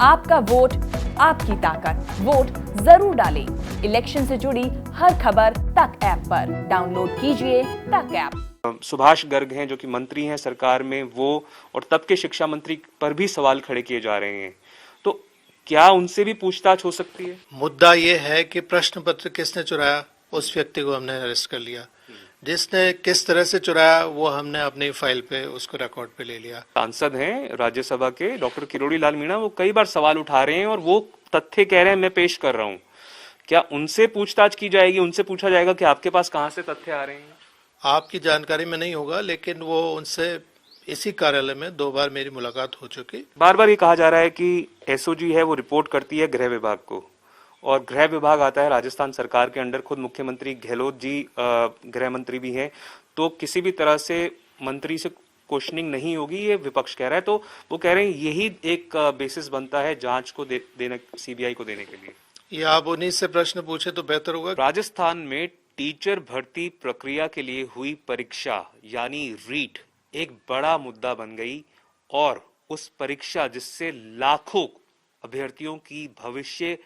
आपका वोट आपकी ताकत, वोट जरूर डालें। इलेक्शन से जुड़ी हर खबर तक ऐप पर डाउनलोड कीजिए तक ऐप। सुभाष गर्ग हैं जो कि मंत्री हैं सरकार में, वो और तब के शिक्षा मंत्री पर भी सवाल खड़े किए जा रहे हैं, तो क्या उनसे भी पूछताछ हो सकती है? मुद्दा ये है कि प्रश्न पत्र किसने चुराया, उस व्यक्ति को हमने अरेस्ट कर लिया। जिसने किस तरह से चुराया वो हमने अपनी फाइल पे उसको रिकॉर्ड पे ले लिया। सांसद हैं राज्यसभा के डॉक्टर किरोड़ी लाल मीणा, वो कई बार सवाल उठा रहे हैं और वो तथ्य कह रहे हैं, मैं पेश कर रहा हूं। क्या उनसे पूछताछ की जाएगी, उनसे पूछा जाएगा कि आपके पास कहां से तथ्य आ रहे हैं? आपकी जानकारी में नहीं होगा, लेकिन वो उनसे इसी कार्यालय में 2 बार मेरी मुलाकात हो चुकी। बार बार ये कहा जा रहा है कि एसओजी है वो रिपोर्ट करती है गृह विभाग को, और गृह विभाग आता है राजस्थान सरकार के अंडर। खुद मुख्यमंत्री गहलोत जी गृह मंत्री भी हैं, तो किसी भी तरह से मंत्री से क्वेश्चनिंग नहीं होगी, ये विपक्ष कह रहा है। तो वो कह रहे हैं यही एक बेसिस बनता है जांच को देने, सीबीआई को देने के लिए। ये आप उन्हीं से प्रश्न पूछे तो बेहतर होगा। राजस्थान में टीचर भर्ती प्रक्रिया के लिए हुई परीक्षा यानी रीट एक बड़ा मुद्दा बन गई, और उस परीक्षा जिससे लाखों अभ्यर्थियों की भविष्य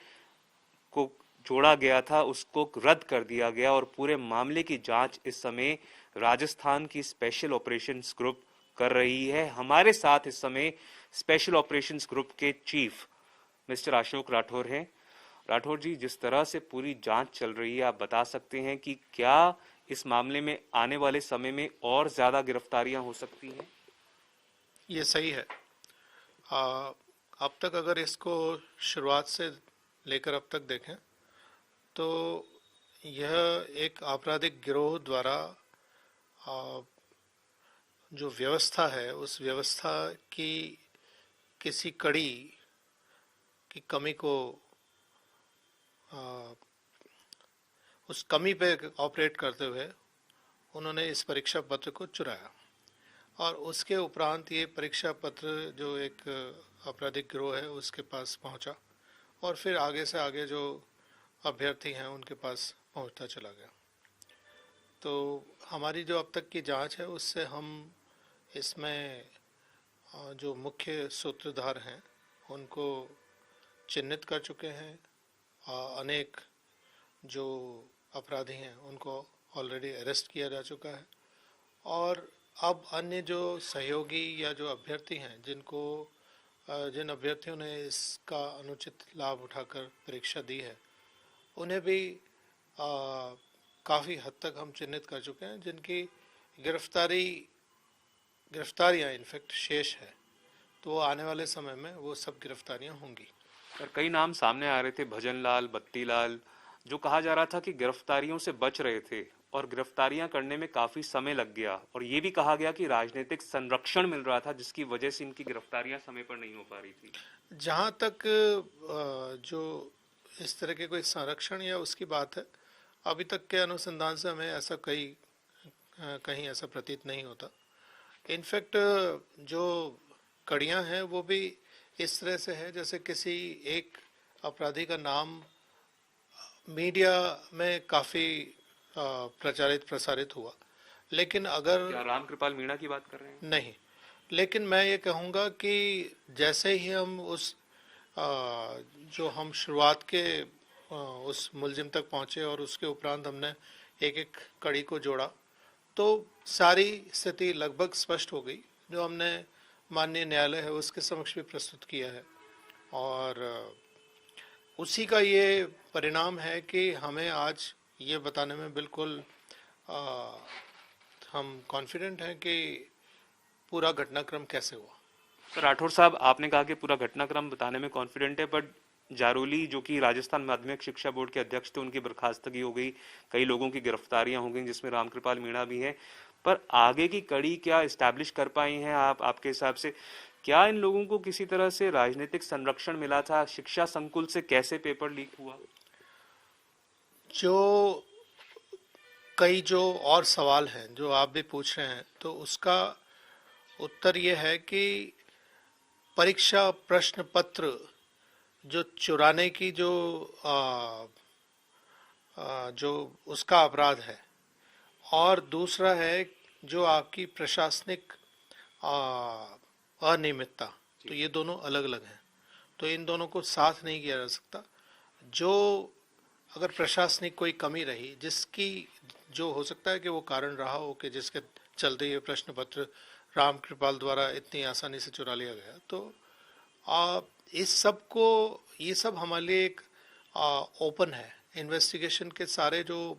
को जोड़ा गया था, उसको रद्द कर दिया गया। और पूरे मामले की जांच इस समय राजस्थान की स्पेशल ऑपरेशंस ग्रुप कर रही है। हमारे साथ इस समय स्पेशल ऑपरेशंस ग्रुप के चीफ मिस्टर अशोक राठौर हैं। राठौर जी, जिस तरह से पूरी जांच चल रही है, आप बता सकते हैं कि क्या इस मामले में आने वाले समय में और ज्यादा गिरफ्तारियां हो सकती हैं? ये सही है। अब तक अगर इसको शुरुआत से लेकर अब तक देखें तो यह एक आपराधिक गिरोह द्वारा जो व्यवस्था है, उस व्यवस्था की किसी कड़ी की कमी को, उस कमी पे ऑपरेट करते हुए उन्होंने इस परीक्षा पत्र को चुराया। और उसके उपरांत ये परीक्षा पत्र जो एक आपराधिक गिरोह है उसके पास पहुंचा, और फिर आगे से आगे जो अभ्यर्थी हैं उनके पास पहुंचता चला गया। तो हमारी जो अब तक की जांच है उससे हम इसमें जो मुख्य सूत्रधार हैं उनको चिन्हित कर चुके हैं। अनेक जो अपराधी हैं उनको ऑलरेडी अरेस्ट किया जा चुका है, और अब अन्य जो सहयोगी या जो अभ्यर्थी हैं जिन अभ्यर्थियों ने इसका अनुचित लाभ उठाकर परीक्षा दी है, उन्हें भी काफ़ी हद तक हम चिन्हित कर चुके हैं, जिनकी गिरफ्तारियां इनफैक्ट शेष है। तो आने वाले समय में वो सब गिरफ्तारियां होंगी। और कई नाम सामने आ रहे थे, भजन लाल, बत्ती लाल, जो कहा जा रहा था कि गिरफ्तारियों से बच रहे थे और गिरफ्तारियां करने में काफी समय लग गया, और ये भी कहा गया कि राजनीतिक संरक्षण मिल रहा था जिसकी वजह से इनकी गिरफ्तारियां समय पर नहीं हो पा रही थी। जहां तक जो इस तरह के कोई संरक्षण या उसकी बात है, अभी तक के अनुसंधान से हमें ऐसा कहीं ऐसा प्रतीत नहीं होता। इनफैक्ट जो कड़ियां हैं वो भी इस तरह से है जैसे किसी एक अपराधी का नाम मीडिया में काफ़ी प्रसारित हुआ, लेकिन अगर क्या राम कृपाल मीणा की बात कर रहे हैं? नहीं, लेकिन मैं ये कहूँगा कि जैसे ही हम जो हम शुरुआत के उस मुलजिम तक पहुँचे और उसके उपरांत हमने एक एक कड़ी को जोड़ा, तो सारी स्थिति लगभग स्पष्ट हो गई, जो हमने माननीय न्यायालय है उसके समक्ष भी प्रस्तुत किया है। और उसी का ये परिणाम है कि हमें आज ये बताने में बिल्कुल हम कॉन्फिडेंट हैं कि पूरा घटनाक्रम कैसे हुआ। तो राठौर साहब, आपने कहा कि पूरा घटनाक्रम बताने में कॉन्फिडेंट है, बट जारोली जो कि राजस्थान माध्यमिक शिक्षा बोर्ड के अध्यक्ष थे, उनकी बर्खास्तगी हो गई, कई लोगों की गिरफ्तारियां हो गई जिसमें रामकृपाल मीणा भी हैं, पर आगे की कड़ी क्या इस्टेब्लिश कर पाई हैं आप? आपके हिसाब से क्या इन लोगों को किसी तरह से राजनीतिक संरक्षण मिला था? शिक्षा संकुल से कैसे पेपर लीक हुआ? जो कई जो और सवाल हैं जो आप भी पूछ रहे हैं, तो उसका उत्तर ये है कि परीक्षा प्रश्न पत्र जो चुराने की जो उसका अपराध है, और दूसरा है जो आपकी प्रशासनिक अनियमितता, तो ये दोनों अलग अलग हैं। तो इन दोनों को साथ नहीं किया जा सकता। जो अगर प्रशासनिक कोई कमी रही, जिसकी जो हो सकता है कि वो कारण रहा हो कि जिसके चलते ये प्रश्न पत्र राम कृपाल द्वारा इतनी आसानी से चुरा लिया गया, तो इस सब को, ये सब हमारे लिए एक ओपन है। इन्वेस्टिगेशन के सारे जो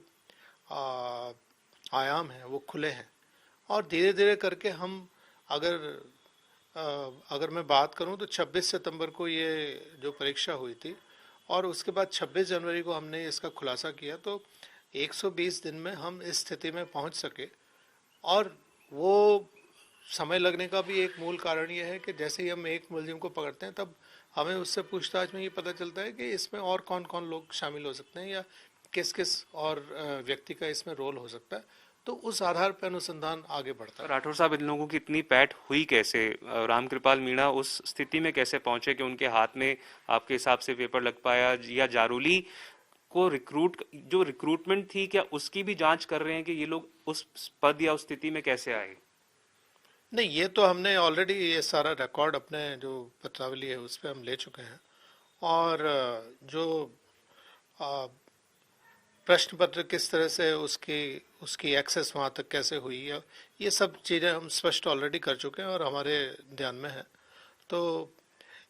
आयाम हैं वो खुले हैं, और धीरे धीरे करके हम अगर मैं बात करूं तो 26 सितंबर को ये जो परीक्षा हुई थी और उसके बाद 26 जनवरी को हमने इसका खुलासा किया, तो 120 दिन में हम इस स्थिति में पहुंच सके। और वो समय लगने का भी एक मूल कारण ये है कि जैसे ही हम एक मुलजिम को पकड़ते हैं तब हमें उससे पूछताछ में ये पता चलता है कि इसमें और कौन कौन लोग शामिल हो सकते हैं या किस किस और व्यक्ति का इसमें रोल हो सकता है, तो उस आधार पर अनुसंधान आगे बढ़ता है। राठौर साहब, इन लोगों की इतनी पैठ हुई कैसे? रामकृपाल मीणा उस स्थिति में कैसे पहुंचे कि उनके हाथ में आपके हिसाब से पेपर लग पाया? या जारोली को जो रिक्रूटमेंट थी, क्या उसकी भी जांच कर रहे हैं कि ये लोग उस पद या उस स्थिति में कैसे आए? नहीं, ये तो हमने ऑलरेडी ये सारा रिकॉर्ड अपने जो पत्रावली है उस पर हम ले चुके हैं, और जो प्रश्न पत्र किस तरह से उसकी एक्सेस वहाँ तक कैसे हुई है, ये सब चीज़ें हम स्पष्ट ऑलरेडी कर चुके हैं और हमारे ध्यान में है। तो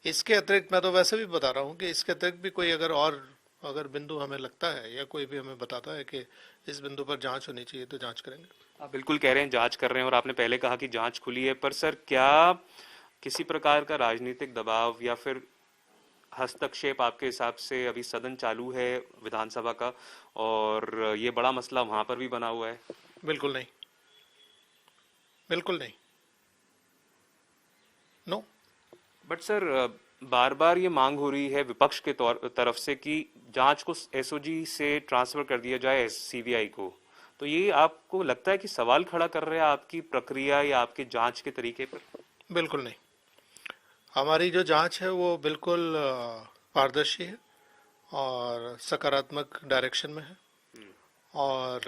इसके अतिरिक्त मैं तो वैसे भी बता रहा हूँ कि इसके अतिरिक्त भी कोई अगर बिंदु हमें लगता है या कोई भी हमें बताता है कि इस बिंदु पर जांच होनी चाहिए तो जांच करेंगे। आप बिल्कुल कह रहे हैं जांच कर रहे हैं, और आपने पहले कहा कि जांच खुली है, पर सर क्या किसी प्रकार का राजनीतिक दबाव या फिर हस्तक्षेप आपके हिसाब से? अभी सदन चालू है विधानसभा का और ये बड़ा मसला वहां पर भी बना हुआ है। बिल्कुल नहीं, बिल्कुल नहीं, नो। बट सर, बार बार ये मांग हो रही है विपक्ष के तरफ से कि जांच को एसओजी से ट्रांसफर कर दिया जाए सीबीआई को, तो ये आपको लगता है कि सवाल खड़ा कर रहे हैं आपकी प्रक्रिया या आपके जांच के तरीके पर? बिल्कुल नहीं, हमारी जो जांच है वो बिल्कुल पारदर्शी है और सकारात्मक डायरेक्शन में है। और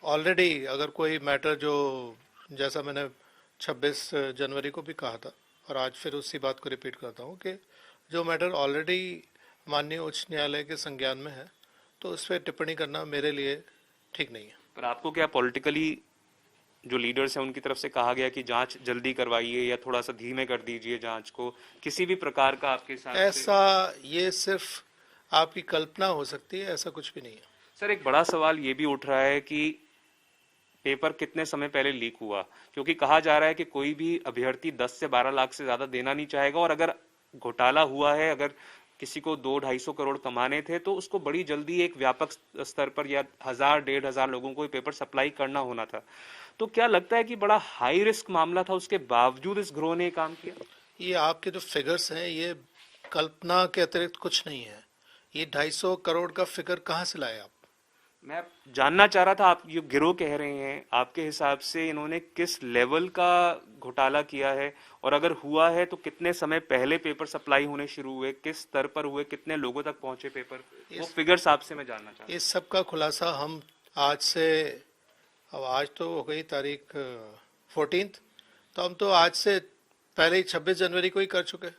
ऑलरेडी अगर कोई मैटर जो, जैसा मैंने 26 जनवरी को भी कहा था और आज फिर उसी बात को रिपीट करता हूँ कि जो मैटर ऑलरेडी माननीय उच्च न्यायालय के संज्ञान में है तो उस पर टिप्पणी करना मेरे लिए ठीक नहीं है। पर आपको क्या पॉलिटिकली जो लीडर्स हैं उनकी तरफ से कहा गया कि जांच जल्दी करवाइए या थोड़ा सा धीमे कर दीजिए जांच को? किसी भी प्रकार का आपके साथ ऐसा, ये सिर्फ आपकी कल्पना हो सकती है, ऐसा कुछ भी नहीं है। सर, एक बड़ा सवाल ये भी उठ रहा है कि पेपर कितने समय पहले लीक हुआ, क्योंकि कहा जा रहा है कि कोई भी अभ्यर्थी 10 से 12 लाख से ज्यादा देना नहीं चाहेगा, और अगर घोटाला हुआ है, अगर किसी को 200-250 करोड़ कमाने थे तो उसको बड़ी जल्दी एक व्यापक स्तर पर या 1000-1500 लोगों को पेपर सप्लाई करना होना था। तो क्या लगता है कि बड़ा हाई रिस्क मामला था, उसके बावजूद इस गिरोह ने काम किया? ये आपके जो फिगर्स हैं ये कल्पना के अतिरिक्त कुछ नहीं है। ये 250 करोड़ का फिगर कहाँ से लाए आप? मैं जानना चाह रहा था, आप ये गिरोह कह रहे हैं, आपके हिसाब से इन्होंने किस लेवल का घोटाला किया है, और अगर हुआ है तो कितने समय पहले पेपर सप्लाई होने शुरू हुए, किस स्तर पर हुए, कितने लोगों तक पहुंचे पेपर, वो फिगर्स आपसे मैं जानना चाहता हूं। इस सब का खुलासा हम आज से, अब आज तो हो गई तारीख 14, तो हम तो आज से पहले ही 26 जनवरी को ही कर चुके,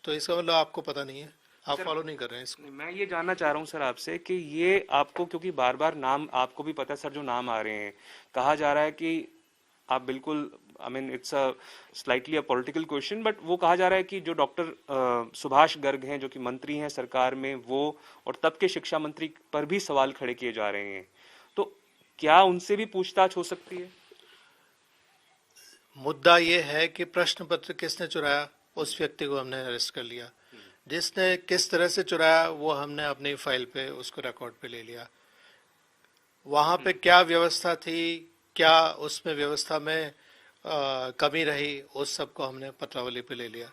तो इसका मतलब आपको पता नहीं है, आप फॉलो नहीं कर रहे हैं इसको। मैं ये जानना चाह रहा हूँ सर आपसे कि ये आपको, क्योंकि बार बार नाम आपको भी पता है सर, जो नाम आ रहे हैं, कहा जा रहा है कि आप बिल्कुल, I mean it's a slightly a political question, but वो कहा जा रहा है कि जो डॉक्टर सुभाष गर्ग हैं जो कि मंत्री हैं सरकार में, वो और तब के शिक्षा मंत्री पर भी सवाल खड़े किए जा रहे हैं, तो क्या उनसे भी पूछताछ हो सकती है? मुद्दा ये है कि प्रश्न पत्र किसने चुराया, उस व्यक्ति को हमने अरेस्ट कर लिया। जिसने किस तरह से चुराया वो हमने अपनी फाइल पे उसको रिकॉर्ड पे ले लिया। वहाँ पे क्या व्यवस्था थी, क्या उसमें व्यवस्था में कमी रही, उस सब को हमने पत्रावली पे ले लिया।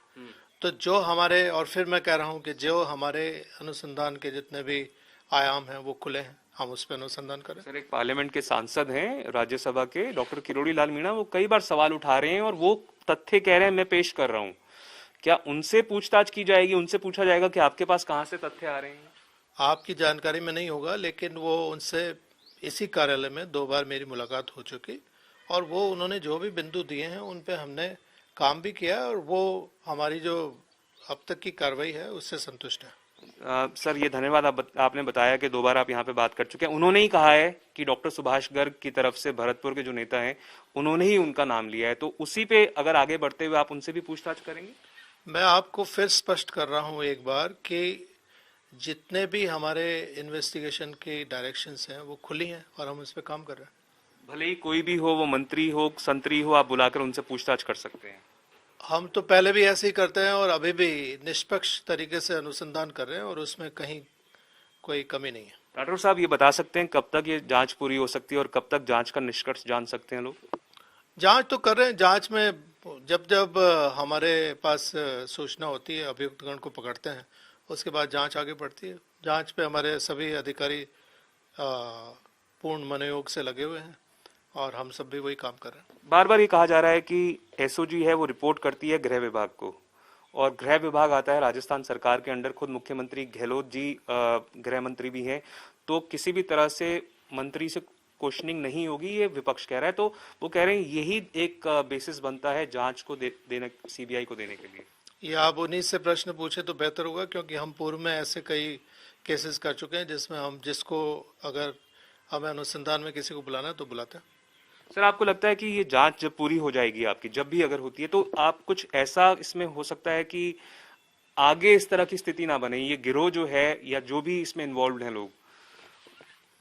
तो जो हमारे, और फिर मैं कह रहा हूँ कि जो हमारे अनुसंधान के जितने भी आयाम हैं वो खुले हैं, हम उस पर अनुसंधान करें। सर, एक पार्लियामेंट के सांसद हैं राज्यसभा के डॉक्टर किरोड़ी लाल मीणा, वो कई बार सवाल उठा रहे हैं और वो तथ्य कह रहे हैं, मैं पेश कर रहा हूँ, क्या उनसे पूछताछ की जाएगी, उनसे पूछा जाएगा कि आपके पास कहाँ से तथ्य आ रहे हैं? आपकी जानकारी में नहीं होगा, लेकिन वो उनसे इसी कार्यालय में 2 बार मेरी मुलाकात हो चुकी, और वो उन्होंने जो भी बिंदु दिए हैं उन पे हमने काम भी किया, और वो हमारी जो अब तक की कार्रवाई है उससे संतुष्ट है। सर ये धन्यवाद, आपने बताया कि 2 बार आप यहाँ पे बात कर चुके हैं। उन्होंने ही कहा है कि डॉक्टर सुभाष गर्ग की तरफ से भरतपुर के जो नेता हैं उन्होंने ही उनका नाम लिया है, तो उसी पे अगर आगे बढ़ते हुए आप उनसे भी पूछताछ करेंगे? मैं आपको फिर स्पष्ट कर रहा हूं एक बार कि जितने भी हमारे इन्वेस्टिगेशन की डायरेक्शंस हैं वो खुली हैं और हम उस पर काम कर रहे हैं। भले ही कोई भी हो, वो मंत्री हो, संतरी हो, आप बुलाकर उनसे पूछताछ कर सकते हैं। हम तो पहले भी ऐसे ही करते हैं और अभी भी निष्पक्ष तरीके से अनुसंधान कर रहे हैं और उसमें कहीं कोई कमी नहीं है। राठौर साहब ये बता सकते हैं कब तक ये जांच पूरी हो सकती है और कब तक जांच का निष्कर्ष जान सकते हैं लोग? जांच तो कर रहे हैं। जांच में जब जब हमारे पास सूचना होती है, अभियुक्तगण को पकड़ते हैं, उसके बाद जांच आगे बढ़ती है। जांच पे हमारे सभी अधिकारी पूर्ण मनोयोग से लगे हुए हैं और हम सब भी वही काम कर रहे हैं। बार बार ये कहा जा रहा है कि एसओजी है वो रिपोर्ट करती है गृह विभाग को, और गृह विभाग आता है राजस्थान सरकार के अंडर। खुद मुख्यमंत्री गहलोत जी गृह मंत्री भी हैं, तो किसी भी तरह से मंत्री से क्वेश्चनिंग नहीं होगी, ये विपक्ष कह रहा है। तो वो कह रहे हैं यही एक बेसिस बनता है जांच को देने, सीबीआई को देने के लिए। ये आप उन्हीं से प्रश्न पूछे तो बेहतर होगा, क्योंकि हम पूर्व में ऐसे कई केसेस कर चुके हैं जिसमें हम जिसको अगर हमें अनुसंधान में किसी को बुलाना है तो बुलाते हैं। सर आपको लगता है कि ये जांच जब पूरी हो जाएगी आपकी, जब भी अगर होती है, तो आप कुछ ऐसा इसमें हो सकता है कि आगे इस तरह की स्थिति ना बने, ये गिरोह जो है या जो भी इसमें इन्वॉल्व हैं लोग,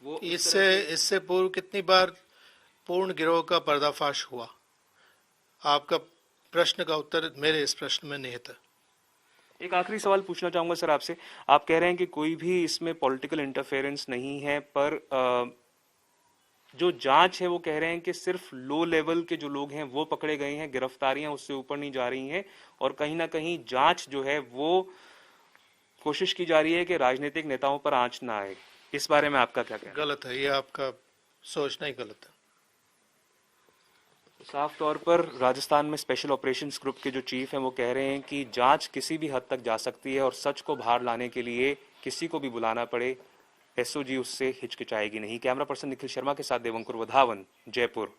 वो इससे पूर्व कितनी बार पूर्ण गिरोह का पर्दाफाश हुआ? आपका प्रश्न का उत्तर मेरे इस प्रश्न में निहित है। एक आखिरी सवाल पूछना चाहूंगा सर आपसे। आप कह रहे हैं कि कोई भी इसमें पॉलिटिकल इंटरफेरेंस नहीं है, पर जो जांच है वो कह रहे हैं कि सिर्फ लो लेवल के जो लोग हैं वो पकड़े गए हैं, गिरफ्तारियां उससे ऊपर नहीं जा रही हैं, और कहीं ना कहीं जांच जो है वो कोशिश की जा रही है कि राजनीतिक नेताओं पर आंच ना आए। इस बारे में आपका क्या कहना है? गलत है, ये आपका सोचना ही गलत है। साफ तौर पर राजस्थान में स्पेशल ऑपरेशंस ग्रुप के जो चीफ हैं वो कह रहे हैं कि जांच किसी भी हद तक जा सकती है और सच को बाहर लाने के लिए किसी को भी बुलाना पड़े, एसओजी उससे हिचकिचाएगी नहीं। कैमरा पर्सन निखिल शर्मा के साथ देवंकुर वधावन, जयपुर।